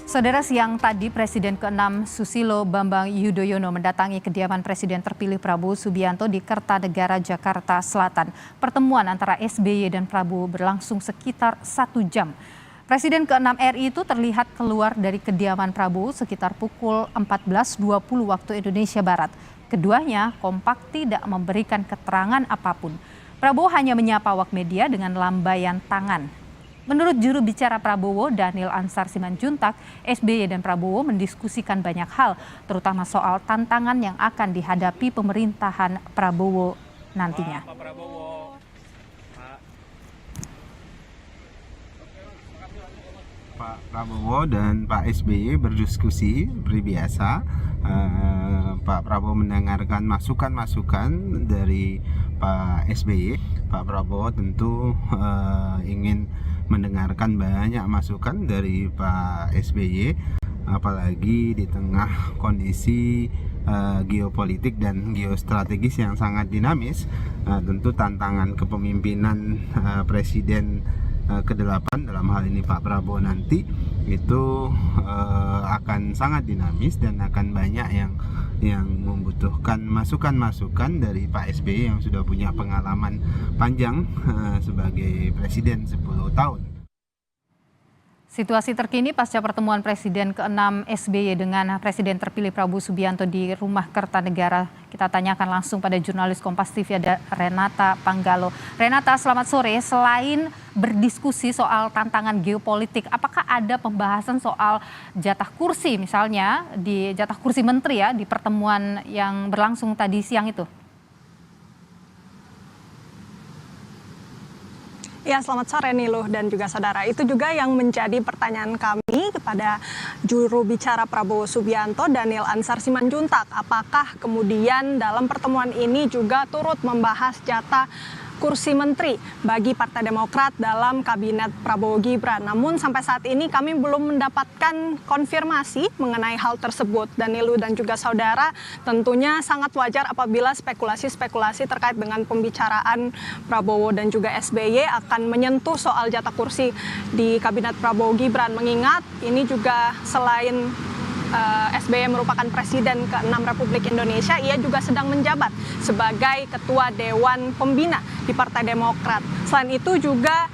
Saudara, siang tadi Presiden ke-6 Susilo Bambang Yudhoyono mendatangi kediaman Presiden terpilih Prabowo Subianto di Kertanegara, Jakarta Selatan. Pertemuan antara SBY dan Prabowo berlangsung sekitar 1 jam. Presiden ke-6 RI itu terlihat keluar dari kediaman Prabowo sekitar pukul 14.20 waktu Indonesia Barat. Keduanya kompak tidak memberikan keterangan apapun. Prabowo hanya menyapa awak media dengan lambaian tangan. Menurut juru bicara Prabowo, Daniel Ansar Simanjuntak, SBY dan Prabowo mendiskusikan banyak hal, terutama soal tantangan yang akan dihadapi pemerintahan Prabowo nantinya. Pak Prabowo dan Pak SBY berdiskusi seperti biasa. Pak Prabowo mendengarkan masukan-masukan dari Pak SBY. Pak Prabowo tentu ingin mendengarkan banyak masukan dari Pak SBY, apalagi di tengah kondisi geopolitik dan geostrategis yang sangat dinamis. Tentu tantangan kepemimpinan Presiden ke-8 dalam hal ini Pak Prabowo nanti itu akan sangat dinamis dan akan banyak yang membutuhkan masukan-masukan dari Pak SBY yang sudah punya pengalaman panjang sebagai presiden 10 tahun. Situasi terkini pasca pertemuan Presiden ke-6 SBY dengan Presiden terpilih Prabowo Subianto di Rumah Kertanegara. Kita tanyakan langsung pada jurnalis Kompas TV ada Renata Panggalo. Renata, selamat sore. Selain berdiskusi soal tantangan geopolitik, apakah ada pembahasan soal jatah kursi misalnya di jatah kursi menteri ya di pertemuan yang berlangsung tadi siang itu? Ya, selamat sore Niluh dan juga saudara. Itu juga yang menjadi pertanyaan kami kepada juru bicara Prabowo Subianto, Daniel Ansar Simanjuntak. Apakah kemudian dalam pertemuan ini juga turut membahas jatah kursi menteri bagi Partai Demokrat dalam kabinet Prabowo Gibran. Namun sampai saat ini kami belum mendapatkan konfirmasi mengenai hal tersebut. Danilu dan juga saudara, tentunya sangat wajar apabila spekulasi-spekulasi terkait dengan pembicaraan Prabowo dan juga SBY akan menyentuh soal jatah kursi di kabinet Prabowo Gibran. Mengingat ini juga selain SBY merupakan Presiden ke-6 Republik Indonesia, ia juga sedang menjabat sebagai Ketua Dewan Pembina di Partai Demokrat. Selain itu juga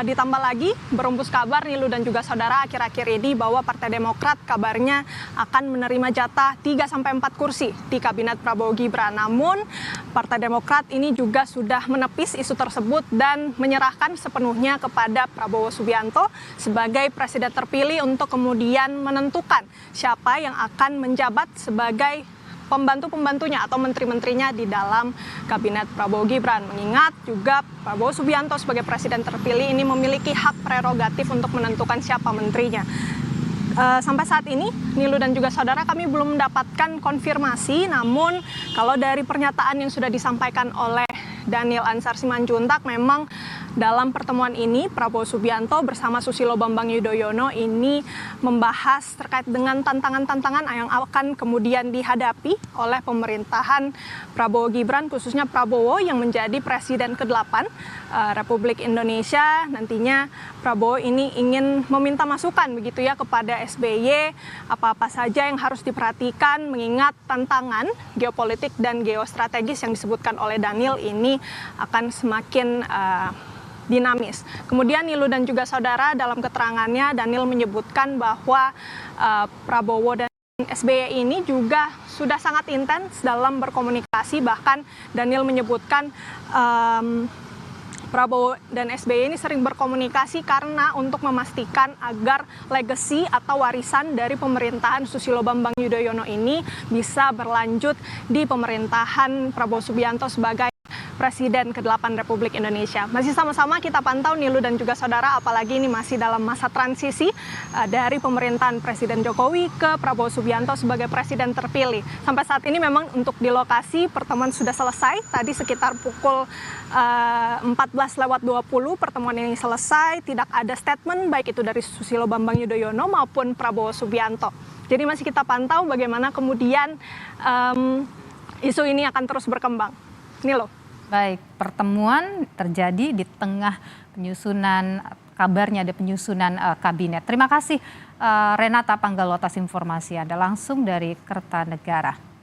ditambah lagi berembus kabar Nilu dan juga saudara akhir-akhir ini bahwa Partai Demokrat kabarnya akan menerima jatah 3-4 kursi di kabinet Prabowo Gibran. Namun Partai Demokrat ini juga sudah menepis isu tersebut dan menyerahkan sepenuhnya kepada Prabowo Subianto sebagai presiden terpilih untuk kemudian menentukan siapa yang akan menjabat sebagai pembantu-pembantunya atau menteri-menterinya di dalam kabinet Prabowo Gibran. Mengingat juga Prabowo Subianto sebagai presiden terpilih ini memiliki hak prerogatif untuk menentukan siapa menterinya. Sampai saat ini, Nilu dan juga saudara, kami belum mendapatkan konfirmasi. Namun kalau dari pernyataan yang sudah disampaikan oleh Daniel Ansar Simanjuntak, memang dalam pertemuan ini Prabowo Subianto bersama Susilo Bambang Yudhoyono ini membahas terkait dengan tantangan-tantangan yang akan kemudian dihadapi oleh pemerintahan Prabowo Gibran, khususnya Prabowo yang menjadi Presiden ke-8 Republik Indonesia. Nantinya Prabowo ini ingin meminta masukan begitu ya kepada SBY, apa-apa saja yang harus diperhatikan mengingat tantangan geopolitik dan geostrategis yang disebutkan oleh Daniel ini akan semakin dinamis. Kemudian Nilu dan juga saudara, dalam keterangannya Daniel menyebutkan bahwa Prabowo dan SBY ini juga sudah sangat intens dalam berkomunikasi. Bahkan Daniel menyebutkan Prabowo dan SBY ini sering berkomunikasi karena untuk memastikan agar legasi atau warisan dari pemerintahan Susilo Bambang Yudhoyono ini bisa berlanjut di pemerintahan Prabowo Subianto sebagai Presiden ke-8 Republik Indonesia. Masih sama-sama kita pantau Nilu dan juga saudara, apalagi ini masih dalam masa transisi dari pemerintahan Presiden Jokowi ke Prabowo Subianto sebagai Presiden terpilih. Sampai saat ini memang untuk di lokasi pertemuan sudah selesai. Tadi sekitar pukul 14.20 pertemuan ini selesai. Tidak ada statement baik itu dari Susilo Bambang Yudhoyono maupun Prabowo Subianto. Jadi masih kita pantau bagaimana kemudian isu ini akan terus berkembang. Nilu. Baik, pertemuan terjadi di tengah penyusunan kabarnya ada penyusunan kabinet. Terima kasih Renata Panggalo atas informasi Anda langsung dari Kertanegara.